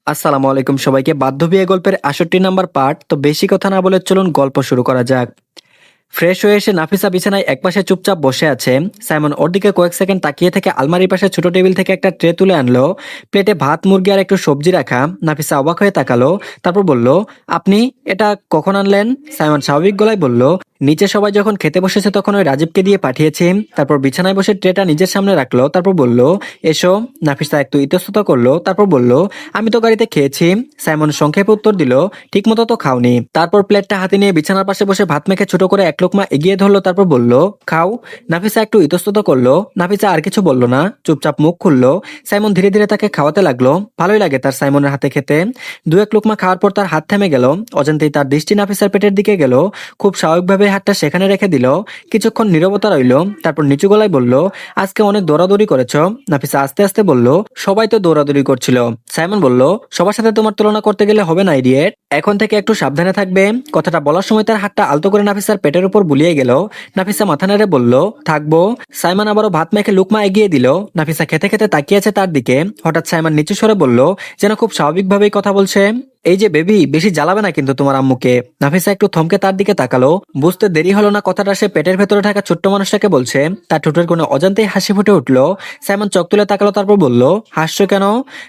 আসসালামু আলাইকুম সবাইকে। বাধ্য বিয়ে গল্পের ৬৮ নাম্বার পার্ট। তো বেশি কথা না বলে চলুন গল্প শুরু করা যাক। ফ্রেশ হয়ে এসে নাফিসা বিছানায় একপাশে চুপচাপ বসে আছে। সাইমন ওর দিকে কয়েক সেকেন্ড তাকিয়ে থেকে আলমারির পাশে ছোট টেবিল থেকে একটা ট্রে তুলে আনলো। প্লেটে ভাত, মুরগি আর একটু সবজি রাখা। নাফিসা অবাক হয়ে তাকালো, তারপর বলল, আপনি এটা কখন আনলেন? সাইমন স্বাভাবিক গলায় বলল, নিচে সবাই যখন খেতে বসেছে তখন ওই রাজীবকে দিয়ে পাঠিয়েছি। তারপর বিছানায় বসে ট্রেটা নিজের সামনে রাখলো, তারপর বলল, এসো। নাফিসা একটু ইতস্তত করলো, তারপর বলল, আমি তো গাড়িতে খেয়েছি। সাইমন সংক্ষেপে উত্তর দিল, ঠিক মতো তো খাওনি। তারপর প্লেটটা হাতে নিয়ে বিছানার পাশে বসে ভাত মেখে ছোট করে এক লোকমা এগিয়ে ধরলো, তারপর বলল, খাও। নাফিসা একটু ইতস্তত করলো। নাফিসা আর কিছু বলল না, চুপচাপ মুখ খুললো। সাইমন ধীরে ধীরে তাকে খাওয়াতে লাগলো। ভালোই লাগে তার সাইমনের হাতে খেতে। দু এক লোকমা খাওয়ার পর তার হাত থেমে গেল। অজান্তেই তার দৃষ্টি নাফিসার পেটের দিকে গেল। খুব স্বাভাবিকভাবে হাতটা সেখানে রেখে দিল। কিছুক্ষণ নীরবতা রইল, তারপর নিচু গলায় বলল, আজকে অনেক দৌড়াদৌড়ি করেছো। নাফিসা আস্তে আস্তে বলল, সবাই তো দৌড়াদৌড়ি করছিল। সাইমন বলল, সবার সাথে তোমার তুলনা করতে গেলে হবে না ইডিয়েট। এখন থেকে একটু সাবধানে থাকবে। কথাটা বলার সময় তার হাতটা আলতো করে নাফিসার পেটের উপর বুলিয়ে গেল। নাফিসা মাথা নেড়ে বলল, থাকবো। সাইমন আবারও ভাত মেখে লুকমা এগিয়ে দিল। নাফিসা খেতে খেতে তাকিয়েছে তার দিকে। হঠাৎ সাইমন নিচু স্বরে বলল, যেন খুব স্বাভাবিকভাবেই কথা বলছে, এই যে বেবি, বেশি জ্বালাবে না কিন্তু তোমার আম্মুকে। নাফিসা একটু থমকে তার দিকে তাকালো। বুঝতে দেরি হলো না কথাটা সে পেটের ভেতরে থাকা ছোট্ট মানুষটাকে বলছে। তার ঠোঁটের কোনো অজান্তেই হাসি ফুটে উঠলো। সাইমন চোখ তুলে তাকালো, তারপর বলল, হাসছো কেন?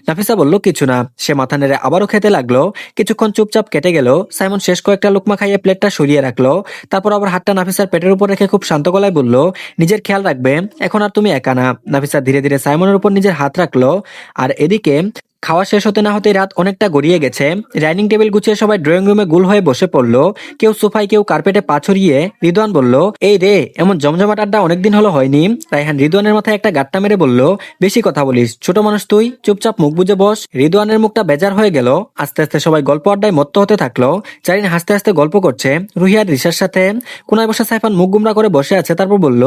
নাফিসা বলল, কিছু না। সে মাথা নেড়ে আবারও খেতে লাগলো। কিছুক্ষণ চুপচাপ কেটে গেল। সাইমন শেষ কয়েকটা লোকমা খাইয়ে প্লেটটা সরিয়ে রাখলো। তারপর আবার হাতটা নাফিসার পেটের উপর রেখে খুব শান্ত গলায় বলল, নিজের খেয়াল রাখবে, এখন আর তুমি একা না। নাফিসা ধীরে ধীরে সাইমনের উপর নিজের হাত রাখলো। আর এদিকে খাওয়া শেষ হতে না হতেই রাত অনেকটা গড়িয়ে গেছে। ডাইনিং টেবিল গুছিয়ে সবাই ড্রয়িং রুমে গোল হয়ে বসে পড়লো। কেউ সোফায়, কেউ কার্পেটে পা ছড়িয়ে। রিদওয়ান বলল, এই রে, এমন জমজমাট আড্ডা অনেকদিন হলো হয়নি। রায়হান রিদওয়ানের মাথায় একটা গাট্টা মেরে বলল, বেশি কথা বলিস, ছোট মানুষ তুই, চুপচাপ মুখ বুজে বস। রিদওয়ানের মুখটা বেজার হয়ে গেল। আস্তে আস্তে সবাই গল্প আড্ডায় মত্ত হতে থাকলো। চারিন হাসতে হাসতে গল্প করছে রুহিয়ার রিসার সাথে। কোনায় বসে সাইফান মুখ গুমরা করে বসে আছে, তারপর বলল,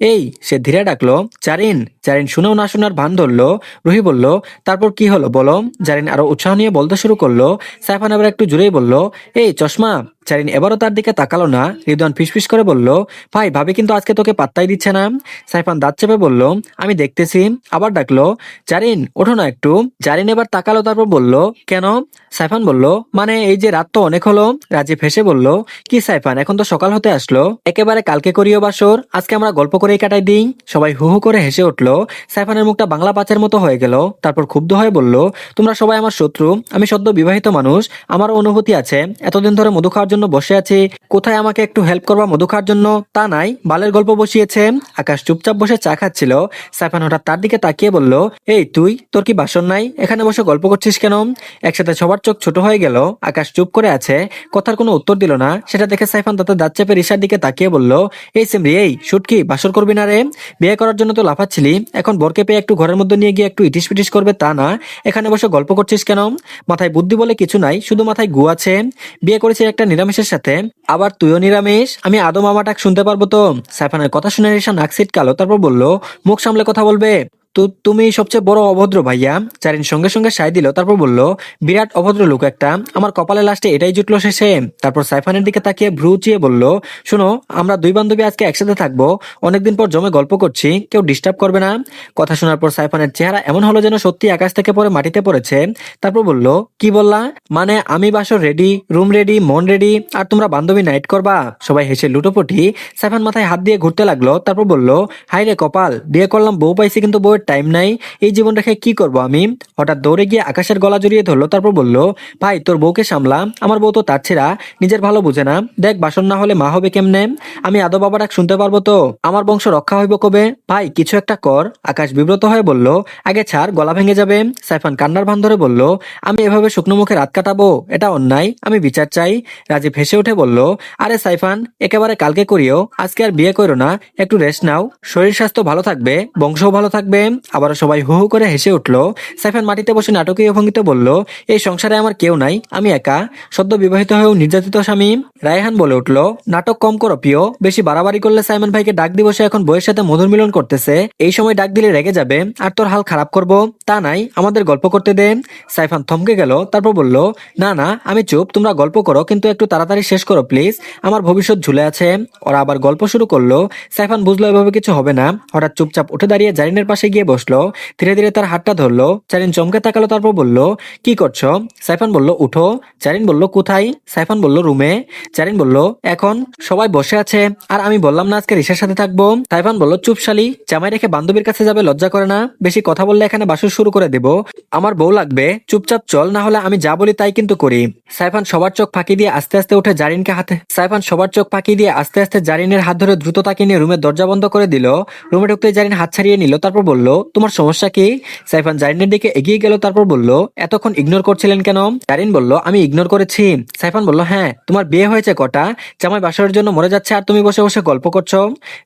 এই, সে ধীরে ডাকলো, চারিন। চারিন শুনেও না শোনার ভান ধরলো। রুহি বলল, তারপর কি হলো বলো। জারিন আরো উৎসাহ নিয়ে বলতে শুরু করলো। সাইফান এবার একটু জোরেই বলল, এই চশমা। চারিন এবারও তার দিকে তাকালো না। রিদওয়ান ফিসফিস করে বলল, ভাই, ভাবি কিন্তু আজকে তোকে পাত্তাই দিচ্ছে না। সাইফান দাঁত চেপে বলল, আমি দেখতেছি। আবার ডাকলো, জারিন ওঠো না একটু। জারিন এবার তাকালো, তারপর বলল, কেন? সাইফান বলল, মানে এই যে রাত তো অনেক হলো। রাজীব হেসে বলল, কি সাইফান, এখন তো সকাল হতে আসলো, একেবারে কালকে করিও বাসর, আজকে আমরা গল্প করেই কাটাই দিই। সবাই হু হু করে হেসে উঠলো। সাইফানের মুখটা বাংলা পাঁচের মতো হয়ে গেল। তারপর ক্ষুব্ধ হয়ে বলল, তোমরা সবাই আমার শত্রু। আমি সদ্য বিবাহিত মানুষ, আমারও অনুভূতি আছে। এতদিন ধরে মধু খাওয়ার জন্য বসে আছি, কোথায় আমাকে একটু হেল্প করবা মধু খাওয়ার জন্য, তা নাই, বালের গল্প বসিয়েছে। আকাশ চুপচাপ বসে চা খাচ্ছিল। সাইফান হঠাৎ তার দিকে তাকিয়ে বলল, এই তুই, তোর কি বাসন নাই? এখানে বসে গল্প করছিস কেন? একসাথে সবার চোখ ছোট হয়ে গেল। আকাশ চুপ করে আছে, কথার কোনো উত্তর দিল না। সেটা দেখে সাইফান তাতে দাঁত চেপে রিসার দিকে তাকিয়ে বলল, এই সিমরি, এই শুটকি, বাসর করবি না রে? বিয়ে করার জন্য তো লাফাচ্ছিলি, এখন বরকে পেয়ে একটু ঘরের মধ্যে নিয়ে গিয়ে একটু ইটিস পিটিস করবে তা না, এখানে বসে গল্প করছিস কেন? মাথায় বুদ্ধি বলে কিছু নাই, শুধু মাথায় গু আছে। বিয়ে করেছিস একটা নিরামিষের সাথে, আবার তুইও নিরামিষ। আমি আদম আমাটাক শুনতে পারবো তো? সাইফানের কথা শুনে রিসা নাক সিটকালো, তারপর বলল, মুখ সামলে কথা বলবে। তো তুমি সবচেয়ে বড় অভদ্র ভাইয়া। চারিন সঙ্গে সঙ্গে সায় দিল, তারপর বলল, বিরাট অভদ্র লোক একটা, আমার কপালে লাস্টে এটাই জুটলো শেষে। তারপর সাইফানের দিকে তাকিয়ে ভ্রু উঁচিয়ে বলল, শোনো, আমরা দুই বান্ধবী আজকে একসাথে থাকবো, অনেকদিন পর জমে গল্প করছি, কেউ ডিস্টার্ব করবে না। কথা শোনার পর সাইফানের চেহারা এমন হলো যেন সত্যি আকাশ থেকে পরে মাটিতে পড়েছে। তারপর বলল, কি বললা? মানে আমি বাসর রেডি, রুম রেডি, মন রেডি, আর তোমরা বান্ধবী নাইট করবা? সবাই হেসে লুটোপুটি। সাইফান মাথায় হাত দিয়ে ঘুরতে লাগলো, তারপর বলল, হাই রে কপাল, বিয়ে করলাম, বউ পাইছি, কিন্তু বউয়ের টাইম নাই, এই জীবন রেখে কি করব আমি? হঠাৎ দৌড়ে গিয়ে আকাশের গলা জড়িয়ে ধরলো, তারপর বলল, ভাই তোর বউকে সামলা, আমার বউ তো তার ছেড়া, নিজের ভালো বুঝে না। দেখ, বাসন না হলে মা হবে কেমনে? আমি আদো বাবা ডাক শুনতে পারবো তো? আমার বংশ রক্ষা হইব কবে? ভাই কিছু একটা কর। আকাশ বিব্রত হয়ে বলল, আগে ছাড়, গলা ভেঙে যাবে। সাইফান কান্নার ভান ধরে বলল, আমি এভাবে শুকনো মুখে রাত কাটাবো? এটা অন্যায়, আমি বিচার চাই। রাজীব হেসে উঠে বলল, আরে সাইফান, একেবারে কালকে করিও, আজকে আর বিয়ে করো না, একটু রেস্ট নাও, শরীর স্বাস্থ্য ভালো থাকবে, বংশও ভালো থাকবে। আবারও সবাই হু হু করে হেসে উঠলো। সাইফান মাটিতে বসে নাটকীয় ভঙ্গিতে বলল, এই সংসারে আমার কেউ নাই, আমি একা, সদ্য বিবাহিত হয়েও নির্যাতিত স্বামী। রায়হান বলে উঠলো, নাটক কম করো প্রিয়, বেশি বাড়াবাড়ি করলে সাইমন ভাইকে ডাক দিব, সে এখন বইয়ের সাথে মধুর মিলন করতেছে, এই সময় ডাক দিলে রেগে যাবে, আর তোর হাল খারাপ করব, তা নাই, আমাদের গল্প করতে দে। সাইফান থমকে গেল, তারপর বলল, না না, আমি চুপ, তোমরা গল্প করো, কিন্তু একটু তাড়াতাড়ি শেষ করো প্লিজ, আমার ভবিষ্যৎ ঝুলে আছে। ওরা আবার গল্প শুরু করলো। সাইফান বুঝলো এভাবে কিছু হবে না। হঠাৎ চুপচাপ উঠে দাঁড়িয়ে জারিনের পাশে গিয়ে গিয়ে বসলো। ধীরে ধীরে তার হাতটা ধরলো। জারিন চমকে তাকালো, তারপর বলল, কি করছো? সাইফান বলল, উঠো। জারিন বলল, কোথায়? সাইফান বলল, রুমে। জারিন বলল, এখন? সবাই বসে আছে আর আমি বললাম না আজকে রিসার সাথে থাকবো? সাইফান বলল, চুপ শালি, জামাই রেখে বান্ধবীর কাছে যাবে, লজ্জা করে না? বেশি কথা বললে এখানে বাসর শুরু করে দেব। আমার বউ লাগবে, চুপচাপ চল, না হলে আমি যা বলি তাই কিন্তু করি। সাইফান সবার চোখ ফাঁকি দিয়ে আস্তে আস্তে উঠে জারিনকে হাতে সাইফান সবার চোখ ফাঁকি দিয়ে আস্তে আস্তে জারিনের হাত ধরে দ্রুত তাকে নিয়ে রুমের দরজা বন্ধ করে দিল। রুমে ঢুকতে জারিন হাত ছাড়িয়ে নিল, তারপর বলল, তোমার সমস্যা কি? সাইফান জারিনের দিকে এগিয়ে গেল, তারপর বলল, এতক্ষণ ইগনোর করছিলেন কেন? জারিন বলল, আমি ইগনোর করেছি? সাইফান বলল, হ্যাঁ, তোমার বিয়ে হয়েছে কটা? জামাই বাসরের জন্য মরে যাচ্ছে আর তুমি বসে বসে গল্প করছো।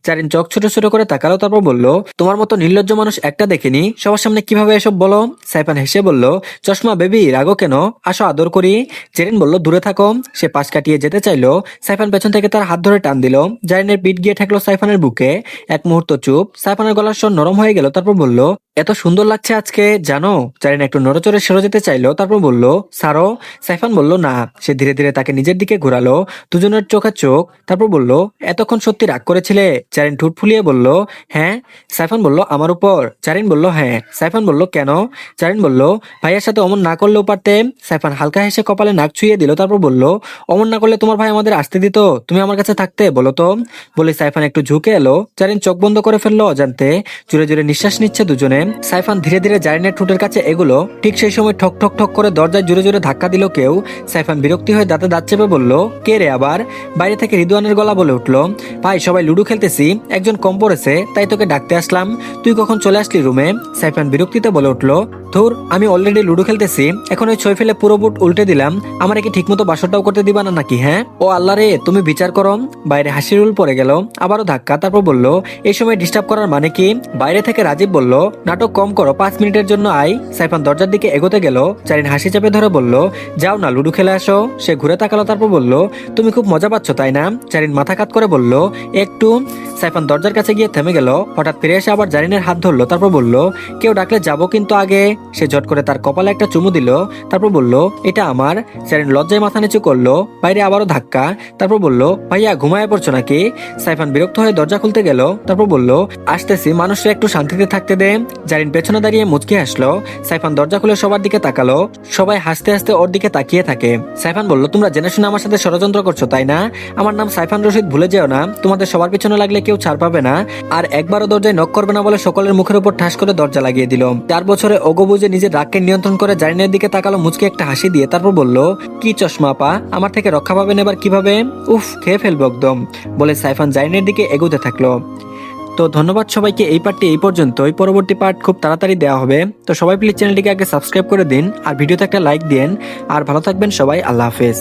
জারিন চোখ ছোট ছোট করে তাকালো, তারপর বলল, তোমার মতো নির্লজ্জ মানুষ একটা দেখিনি, সবার সামনে কিভাবে এসব বলো? সাইফান হেসে বলল, চশমা বেবি, রাগো কেন? আসো আদর করি। জেরিন বলল, দূরে থাকো। সে পাশ কাটিয়ে যেতে চাইলো। সাইফান পেছন থেকে তার হাত ধরে টান দিল। জারিনের পিঠ গিয়ে ঠেকলো সাইফানের বুকে। এক মুহূর্ত চুপ। সাইফানের গলার স্বর নরম হয়ে গেল, তারপর বলল, এত সুন্দর লাগছে আজকে, জানো? জারিন একটু নড়চড়ে সরে যেতে চাইলো, তারপর বলল, সারো। সাইফান বলল, না। সে ধীরে ধীরে তাকে নিজের দিকে ঘোরালো, দুজনের চোখে চোখ, তারপর বলল, এতক্ষণ সত্যি রাগ করেছিলে? জারিন ঠোঁট ফুলিয়ে বলল, হ্যাঁ। সাইফান বলল, আমার উপর? জারিন বলল, হ্যাঁ। সাইফান বলল, কেন? জারিন বলল, ভাইয়ের সাথে অমন না করলেও পারতে। সাইফান হালকা হেসে কপালে নাক ছুঁয়ে দিল, তারপর বলল, অমন না করলে তোমার ভাই আমাদের আসতে দিত? তুমি আমার কাছে থাকতে, বলো তো? বলে সাইফান একটু ঝুঁকে এলো। জারিন চোখ বন্ধ করে ফেললো অজান্তে। জোরে জোরে নিঃশ্বাস নিচ্ছে দুজনে। সাইফান ধীরে ধীরে জারিনের ঠোঁটের কাছে এগুলো। ঠিক সেই সময় ঠক ঠক ঠক করে দরজায় জোরে জোরে ধাক্কা দিল কেউ। সাইফান বিরক্তি হয়ে দাঁতে দাঁত চেপে বলল, কে রে আবার? বাইরে থেকে রিদওয়ানের গলা বলে উঠল, ভাই সবাই লুডো খেলতেছি, একজন কম পড়েছে, তাই তোকে ডাকতে আসলাম। তুই কখন চলে আসলি রুমে? সাইফান বিরক্তিতে বলে উঠল, ধুর, আমি অলরেডি লুডো খেলতেছি, এখন ওই ছয় ফেলে পুরো বুট উল্টে দিলাম, আমার কি ঠিকমতো বাসরটাও করতে দিবা না নাকি? হ্যাঁ, ও আল্লাহ রে, তুমি বিচার করো। বাইরে হাসির রুল পড়ে গেল, আবারও ধাক্কা। তারপর বলল, এই সময় ডিস্টার্ব করার মানে কি? বাইরে থেকে রাজীব বলল, নাটক কম করো, 5 মিনিটের জন্য আই। সাইফান দরজার দিকে এগোতে গেল। জারিন হাসি চাপে ধরে বলল, যাও না, লুডো খেলে আসো। সে ঘুরে তাকালো, তারপর বলল, তুমি খুব মজা পাচ্ছ তাই না? জারিন মাথা কাত করে বলল, একটু। সাইফান দরজার কাছে গিয়ে থেমে গেল। হঠাৎ ফিরে এসে আবার জারিনের হাত ধরলো, তারপর বলল, কেউ ডাকলে যাবো কিন্তু আগে। সে ঝট করে তার কপালে একটা চুমু দিল, তারপর বলল, এটা আমার। জারিন লজ্জায় মাথা নিচু করলো। বাইরে আবারও ধাক্কা। তারপর বলল, ভাইয়া ঘুমায় পড়ছো নাকি? সাইফান বিরক্ত হয়ে দরজা খুলতে গেল, তারপর বলল, আসতেছি, মানুষরা একটু শান্তিতে থাকতে দে। জারিন পেছনে দাঁড়িয়ে মুচকি হাসলো। সাইফান দরজা খুলে সবার দিকে তাকালো। সবাই হাসতে হাসতে ওর দিকে তাকিয়ে থাকে। সাইফান বলল, তোমরা জেনে শুনে আমার সাথে ষড়যন্ত্র করছো তাই না? আমার নাম সাইফান রশিদ, ভুলে যেও না। তোমাদের সবার পিছনে লাগলে কেউ ছাড় পাবে না। আর একবারও দরজায় নক করবে না বলে সকলের মুখের উপর ঠাস করে দরজা লাগিয়ে দিল। 4 বছরে ওগো বুঝে নিজের রাগকে নিয়ন্ত্রণ করে জারিনের দিকে তাকালো মুচকে একটা হাসি দিয়ে, তারপর বলল, কি চশমা আপা, আমার থেকে রক্ষা পাবেন এবার কিভাবে? উফ, খেয়ে ফেলবো একদম, বলে সাইফান জারিনের দিকে এগোতে থাকলো। তো ধন্যবাদ সবাইকে, এই পার্টটি এই পর্যন্তই। পরবর্তী পার্ট খুব তাড়াতাড়ি দেওয়া হবে। তো সবাই প্লিজ চ্যানেলটিকে আগে সাবস্ক্রাইব করে দিন আর ভিডিওতে একটা লাইক দিন। আর ভালো থাকবেন সবাই, আল্লাহ হাফেজ।